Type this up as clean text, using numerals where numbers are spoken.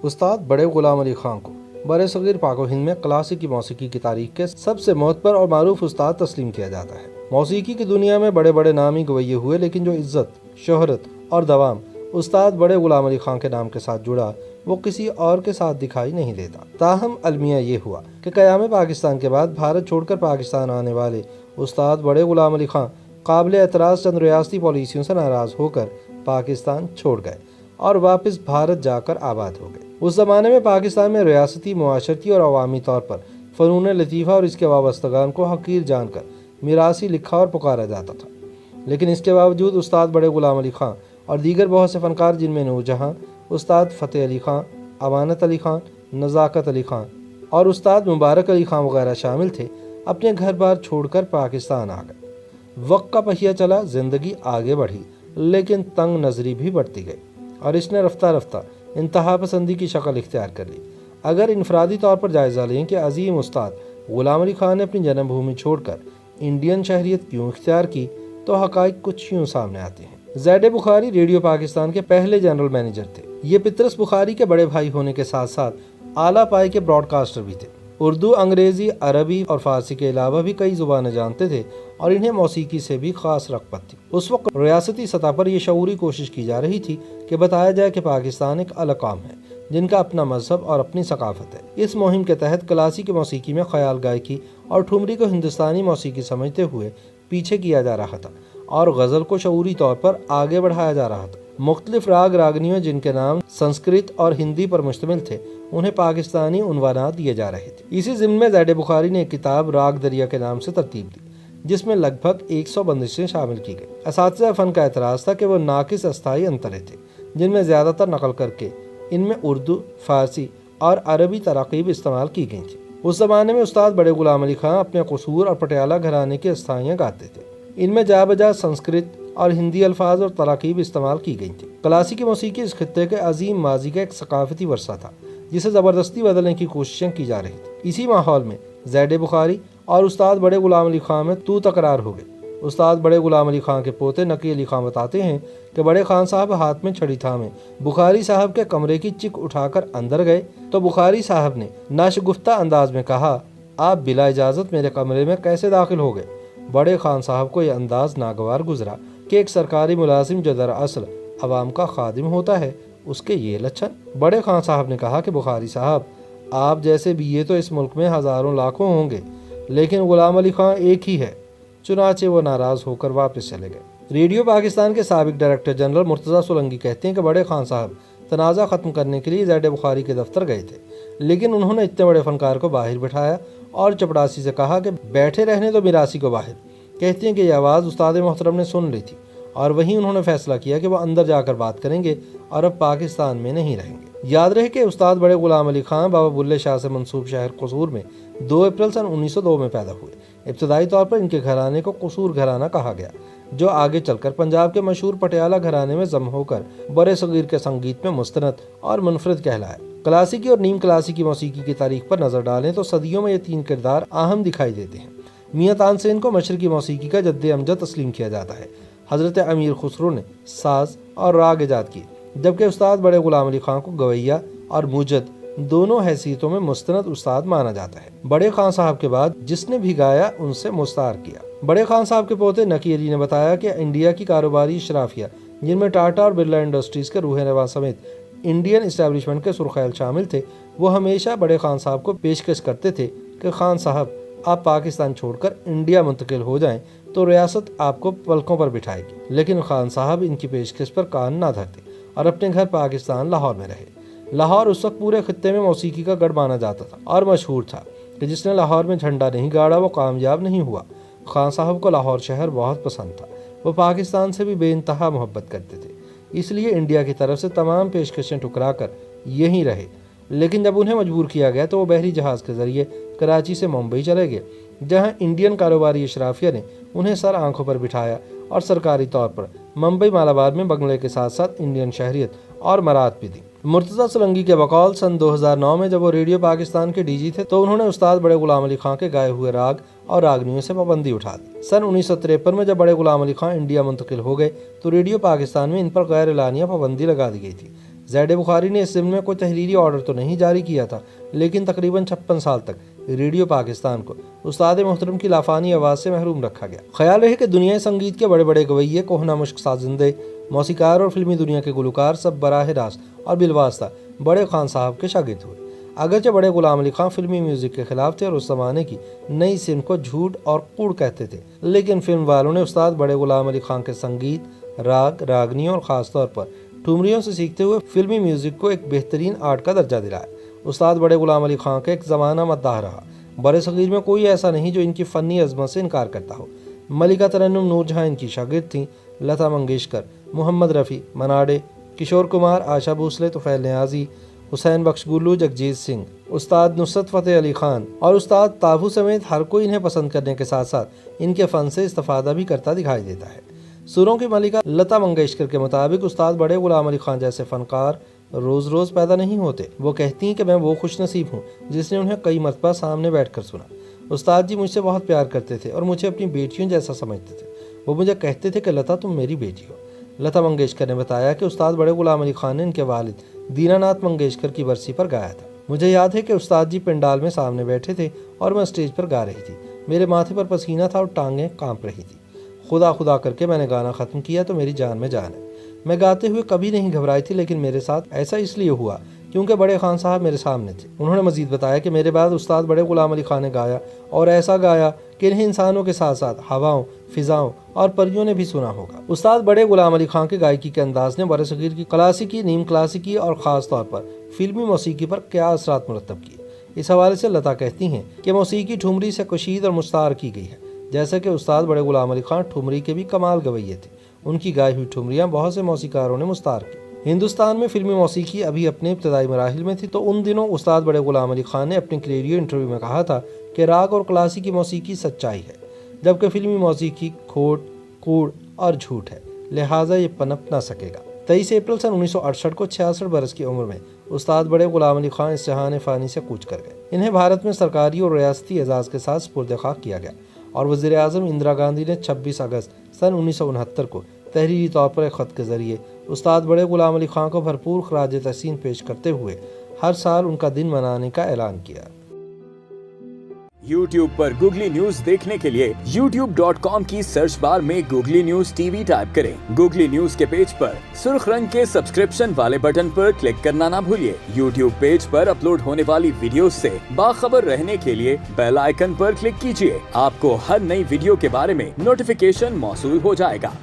استاد بڑے غلام علی خان کو برصغیر پاک و ہند میں کلاسیکی موسیقی کی تاریخ کے سب سے معتبر اور معروف استاد تسلیم کیا جاتا ہے۔ موسیقی کی دنیا میں بڑے بڑے نامی گویے ہوئے، لیکن جو عزت، شہرت اور دوام استاد بڑے غلام علی خان کے نام کے ساتھ جڑا، وہ کسی اور کے ساتھ دکھائی نہیں دیتا۔ تاہم المیہ یہ ہوا کہ قیام پاکستان کے بعد بھارت چھوڑ کر پاکستان آنے والے استاد بڑے غلام علی خان قابل اعتراض چند ریاستی پالیسیوں سے ناراض ہو کر پاکستان چھوڑ گئے اور واپس بھارت جا کر آباد ہو گئے۔ اس زمانے میں پاکستان میں ریاستی، معاشرتی اور عوامی طور پر فنون لطیفہ اور اس کے وابستگان کو حقیر جان کر میراثی لکھا اور پکارا جاتا تھا، لیکن اس کے باوجود استاد بڑے غلام علی خان اور دیگر بہت سے فنکار، جن میں نور جہاں، استاد فتح علی خان، امانت علی خان، نزاکت علی خان اور استاد مبارک علی خان وغیرہ شامل تھے، اپنے گھر بار چھوڑ کر پاکستان آ گئے۔ وقت کا پہیہ چلا، زندگی آگے بڑھی، لیکن تنگ نظری بھی بڑھتی گئی اور اس نے رفتہ رفتہ انتہا پسندی کی شکل اختیار کر لی۔ اگر انفرادی طور پر جائزہ لیں کہ عظیم استاد غلام علی خان نے اپنی جنم بھومی چھوڑ کر انڈین شہریت کیوں اختیار کی، تو حقائق کچھ یوں سامنے آتے ہیں۔ زید بخاری ریڈیو پاکستان کے پہلے جنرل مینیجر تھے۔ یہ پطرس بخاری کے بڑے بھائی ہونے کے ساتھ ساتھ اعلیٰ پائے کے براڈ کاسٹر بھی تھے۔ اردو، انگریزی، عربی اور فارسی کے علاوہ بھی کئی زبانیں جانتے تھے اور انہیں موسیقی سے بھی خاص رغبت تھی۔ اس وقت ریاستی سطح پر یہ شعوری کوشش کی جا رہی تھی کہ بتایا جائے کہ پاکستان ایک الگ قوم ہے جن کا اپنا مذہب اور اپنی ثقافت ہے۔ اس مہم کے تحت کلاسیکی موسیقی میں خیال گائکی اور ٹھمری کو ہندوستانی موسیقی سمجھتے ہوئے پیچھے کیا جا رہا تھا اور غزل کو شعوری طور پر آگے بڑھایا جا رہا تھا۔ مختلف راگ راگنیوں، جن کے نام سنسکرت اور ہندی پر مشتمل تھے، انہیں پاکستانی عنوانات دیے جا رہے تھے۔ اسی ضمن میں زید بخاری نے ایک کتاب راگ دریا کے نام سے ترتیب دی، جس میں لگ بھگ 100 بندشیں شامل کی گئی۔ اساتذہ فن کا اعتراض تھا کہ وہ ناقص استھائی انترے تھے، جن میں زیادہ تر نقل کر کے ان میں اردو، فارسی اور عربی تراکیب استعمال کی گئی تھیں۔ اس زمانے میں استاد بڑے غلام علی خان اپنے قصور اور پٹیالہ گھرانے کی استھائیاں گاتے تھے۔ ان میں جا بجا سنسکرت اور ہندی الفاظ اور تراکیب استعمال کی گئی تھیں۔ کلاسیکی موسیقی اس خطے کے عظیم ماضی کا ایک ثقافتی ورثہ تھا، جسے زبردستی بدلنے کی کوششیں کی جا رہی تھیں۔ اسی ماحول میں زید بخاری اور استاد بڑے غلام علی خان میں تو تکرار ہو گئی۔ استاد بڑے غلام علی خان کے پوتے نقی علی خان بتاتے ہیں کہ بڑے خان صاحب ہاتھ میں چھڑی تھامے بخاری صاحب کے کمرے کی چک اٹھا کر اندر گئے تو بخاری صاحب نے ناشگفتہ انداز میں کہا، آپ بلا اجازت میرے کمرے میں کیسے داخل ہو گئے؟ بڑے خان صاحب کو یہ انداز ناگوار گزرا کہ ایک سرکاری ملازم جو دراصل عوام کا خادم ہوتا ہے، اس کے یہ لچھن۔ بڑے خان صاحب نے کہا کہ بخاری صاحب، آپ جیسے BA تو اس ملک میں ہزاروں لاکھوں ہوں گے، لیکن غلام علی خان ایک ہی ہے۔ چنانچہ وہ ناراض ہو کر واپس چلے گئے۔ ریڈیو پاکستان کے سابق ڈائریکٹر جنرل مرتضیٰ سولنگی کہتے ہیں کہ بڑے خان صاحب تنازع ختم کرنے کے لیے زید بخاری کے دفتر گئے تھے، لیکن انہوں نے اتنے بڑے فنکار کو باہر بٹھایا اور چپڑاسی سے کہا کہ بیٹھے رہنے دو میراثی کو باہر۔ کہتے ہیں کہ یہ آواز استاد محترم نے سن لی تھی اور وہیں انہوں نے فیصلہ کیا کہ وہ اندر جا کر بات کریں گے اور اب پاکستان میں نہیں رہیں گے۔ یاد رہے کہ استاد بڑے غلام علی خان بابا بلے شاہ سے منسوب شہر قصور میں 2 اپریل سن 1902 میں پیدا ہوئے۔ ابتدائی طور پر ان کے گھرانے کو قصور گھرانہ کہا گیا، جو آگے چل کر پنجاب کے مشہور پٹیالہ گھرانے میں ضم ہو کر برے صغیر کے سنگیت میں مستند اور منفرد کہلائے۔ کلاسیکی اور نیم کلاسیکی موسیقی کی تاریخ پر نظر ڈالیں تو صدیوں میں یہ 3 کردار اہم دکھائی دیتے ہیں۔ میاں تانسین کو مشرقی موسیقی کا جد امجد تسلیم کیا جاتا ہے۔ حضرت امیر خسرو نے ساز اور راگ ایجاد کیے، جبکہ استاد بڑے غلام علی خان کو گویّا اور موجد دونوں حیثیتوں میں مستند استاد مانا جاتا ہے۔ بڑے خان صاحب کے بعد جس نے بھی گایا ان سے مستعار کیا۔ بڑے خان صاحب کے پوتے نقی علی نے بتایا کہ انڈیا کی کاروباری اشرافیہ، جن میں ٹاٹا اور برلا انڈسٹریز کے روح رواں سمیت انڈین اسٹیبلشمنٹ کے سرخیل شامل تھے، وہ ہمیشہ بڑے خان صاحب کو پیشکش کرتے تھے کہ خان صاحب، آپ پاکستان چھوڑ کر انڈیا منتقل ہو جائیں تو ریاست آپ کو پلکوں پر بٹھائے گی، لیکن خان صاحب ان کی پیشکش پر کان نہ دھرتے اور اپنے گھر پاکستان لاہور میں رہے۔ لاہور اس وقت پورے خطے میں موسیقی کا گڑھ مانا جاتا تھا اور مشہور تھا کہ جس نے لاہور میں جھنڈا نہیں گاڑا وہ کامیاب نہیں ہوا۔ خان صاحب کو لاہور شہر بہت پسند تھا، وہ پاکستان سے بھی بے انتہا محبت کرتے تھے، اس لیے انڈیا کی طرف سے تمام پیشکشیں ٹھکرا کر یہیں رہے۔ لیکن جب انہیں مجبور کیا گیا تو وہ بحری جہاز کے ذریعے کراچی سے ممبئی چلے گئے، جہاں انڈین کاروباری اشرافیہ نے انہیں سر آنکھوں پر بٹھایا اور سرکاری طور پر ممبئی مالابار میں بنگلے کے ساتھ ساتھ انڈین شہریت اور مراد بھی دی۔ مرتضیٰ سولنگی کے بقول سن 2009 میں جب وہ ریڈیو پاکستان کے DG تھے تو انہوں نے استاد بڑے غلام علی خان کے گائے ہوئے راگ اور راگنیوں سے پابندی اٹھا دی۔ سن 1953 میں جب بڑے غلام علی خان انڈیا منتقل ہو گئے تو ریڈیو پاکستان میں ان پر غیر اعلانیہ پابندی لگا دی گئی تھی۔ زید بخاری نے اس ضمن میں کوئی تحریری آرڈر تو نہیں جاری کیا تھا، لیکن تقریباً 56 سال تک ریڈیو پاکستان کو استاد محترم کی لافانی آواز سے محروم رکھا گیا۔ خیال رہے کہ دنیا سنگیت کے بڑے بڑے گویے، کوہنا مشق سازندے، موسیقار اور فلمی دنیا کے گلوکار سب براہ راست اور بالواسطہ بڑے خان صاحب کے شاگرد ہوئے۔ اگرچہ بڑے غلام علی خان فلمی میوزک کے خلاف تھے اور اس زمانے کی نئی صنف کو جھوٹ اور کوڑ کہتے تھے، لیکن فلم والوں نے استاد بڑے غلام علی خان کے سنگیت، راگ، راگنیوں اور خاص طور پر ٹھمریوں سے سیکھتے ہوئے فلمی میوزک کو ایک بہترین آرٹ کا درجہ دلایا۔ استاد بڑے غلام علی خان کا ایک زمانہ مداح رہا۔ برِ صغیر میں کوئی ایسا نہیں جو ان کی فنی عظمت سے انکار کرتا ہو۔ ملکہ ترنم نور جہاں ان کی شاگرد تھیں، لتا منگیشکر، محمد رفیع، منا ڈے، کشور کمار، آشا بھوسلے، طفیل نیازی، حسین بخش گلو، جگجیت سنگھ، استاد نصرت فتح علی خان اور استاد تابو سمیت ہر کوئی انہیں پسند کرنے کے ساتھ ساتھ ان کے فن سے استفادہ بھی کرتا دکھائی دیتا ہے۔ سروں کی ملکہ لتا منگیشکر کے مطابق استاد بڑے غلام علی خان جیسے فنکار روز روز پیدا نہیں ہوتے۔ وہ کہتی ہیں کہ میں وہ خوش نصیب ہوں جس نے انہیں کئی مرتبہ سامنے بیٹھ کر سنا۔ استاد جی مجھ سے بہت پیار کرتے تھے اور مجھے اپنی بیٹیوں جیسا سمجھتے تھے۔ وہ مجھے کہتے تھے کہ لتا تم میری بیٹی ہو۔ لتا منگیشکر نے بتایا کہ استاد بڑے غلام علی خان نے ان کے والد دینا ناتھ منگیشکر کی برسی پر گایا تھا۔ مجھے یاد ہے کہ استاد جی پنڈال میں سامنے بیٹھے تھے اور میں اسٹیج پر گا رہی تھی۔ میرے ماتھے پر پسینہ تھا اور ٹانگیں کانپ رہی تھی۔ خدا خدا کر کے میں نے گانا ختم کیا تو میری جان میں جان ہے۔ میں گاتے ہوئے کبھی نہیں گھبرائی تھی، لیکن میرے ساتھ ایسا اس لیے ہوا کیونکہ بڑے خان صاحب میرے سامنے تھے۔ انہوں نے مزید بتایا کہ میرے بعد استاد بڑے غلام علی خان نے گایا اور ایسا گایا کہ انہیں انسانوں کے ساتھ ساتھ ہواؤں، فضاؤں اور پریوں نے بھی سنا ہوگا۔ استاد بڑے غلام علی خان کے گائیکی کے انداز نے برصغیر کی کلاسیکی، نیم کلاسیکی اور خاص طور پر فلمی موسیقی پر کیا اثرات مرتب کیے۔ اس حوالے سے لتا کہتی ہیں کہ موسیقی ٹھمری سے کشید اور مستعار کی گئی ہے، جیسا کہ استاد بڑے غلام علی خان ٹھمری کے بھی کمال گویے تھے۔ ان کی گائی ہوئی ٹھمریاں بہت سے موسیقاروں نے مستعار کی۔ ہندوستان میں فلمی موسیقی ابھی اپنے ابتدائی مراحل میں تھی، تو ان دنوں استاد بڑے غلام علی خان نے اپنے ریڈیو انٹرویو میں کہا تھا کہ راگ اور کلاسیکی موسیقی سچائی ہے، جبکہ فلمی موسیقی کھوٹ، کوڑ اور جھوٹ ہے، لہٰذا یہ پنپ نہ سکے گا۔ 23 اپریل سن 1968 کو 66 برس کی عمر میں استاد بڑے غلام علی خان اس جہان فانی سے کوچ کر گئے۔ انہیں بھارت میں سرکاری اور ریاستی اعزاز کے ساتھ سپرد خاک کیا گیا اور وزیر اعظم اندرا گاندھی نے 26 اگست سن 1969 کو تحریری طور پر ایک خط کے ذریعے استاد بڑے غلام علی خان کو بھرپور خراج تحسین پیش کرتے ہوئے ہر سال ان کا دن منانے کا اعلان کیا۔ YouTube پر گوگلی نیوز دیکھنے کے لیے youtube.com کی سرچ بار میں googly news T V type کریں۔ گوگلی نیوز کے پیج پر سرخ رنگ کے سبسکرپشن والے بٹن پر کلک کرنا نہ بھولیے۔ YouTube پیج پر اپلوڈ ہونے والی ویڈیوز سے باخبر رہنے کے لیے بیل آئیکن پر کلک کیجیے۔ آپ کو ہر نئی ویڈیو کے بارے میں نوٹیفیکیشن موصول ہو جائے گا۔